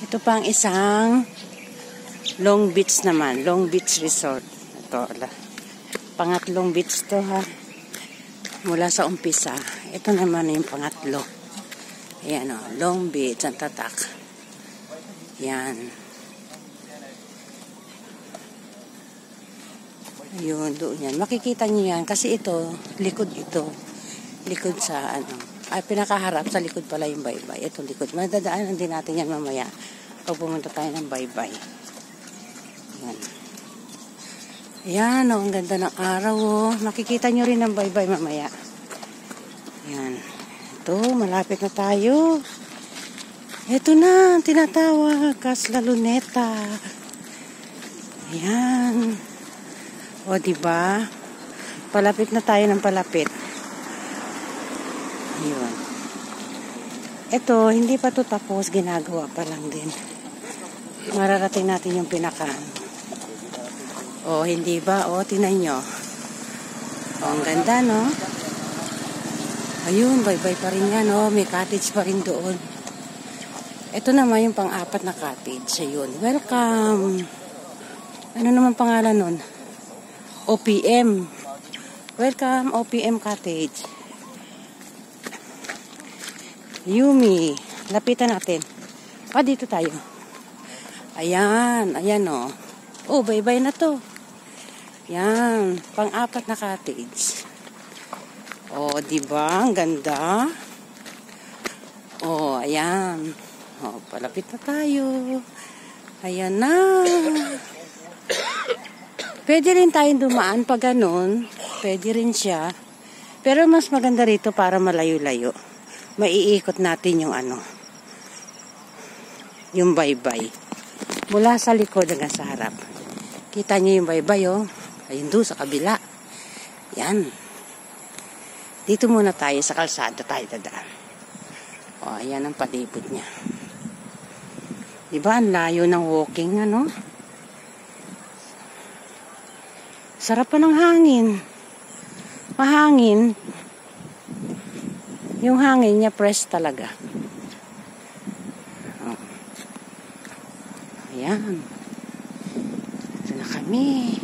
Ito pa ang isang Long Beach naman. Long Beach Resort. Ito, pangatlong beach to ha. Mula sa umpisa. Ito naman yung pangatlo. Ayan o. Long Beach. Ang tatak. Yan. Ayun, doon yan. Makikita niyo yan. Kasi ito, likod ito. Likod sa ano. Ay, pinakaharap sa likod pala yung baybay. Ito likod. Madadaanan din natin yan mamaya. Pag pumunta tayo ng baybay. Yan. Ayan, oh, ang ganda ng araw, oh. Makikita nyo rin ang baybay mamaya. Yan. Ito, malapit na tayo. Ito na, tinatawag. Casla Luneta. Ayan. O, diba? Palapit na tayo ng palapit. Ayun. Ito, hindi pa to tapos. Ginagawa pa lang din. Mararating natin yung pinakaan. O, hindi ba? O, tinan nyo. O, ang ganda, no? Ayun, bye-bye pa rin yan, no? May cottage pa rin doon. Ito naman yung pang-apat na cottage. Ayun. Welcome. Ano naman pangalan nun? OPM. Welcome, OPM Cottage. Yumi. Lapitan natin. Dito tayo. Ayan. Ayan o. Oh, bye-bye na to. Yan. Pang-apat na cottage. Oh, diba? Ang ganda. Oh, ayan. Oh, palapit na tayo. Ayan na. Pwede rin tayong dumaan pag ganun. Pwede rin siya. Pero mas maganda rito para malayo-layo. Maiikot natin yung ano, yung baybay. Mula sa likod hanggang sa harap. Kita niyo yung baybay, oh. Ayun doon sa kabila. Yan. Dito muna tayo sa kalsada tayo dadaan. Oh, ayan ang palibot niya. Diba, ang layo ng walking, ano? Sarap pa ng hangin. Mahangin. Yung hangin niya fresh talaga. Oh. Ayan. Ito na kami.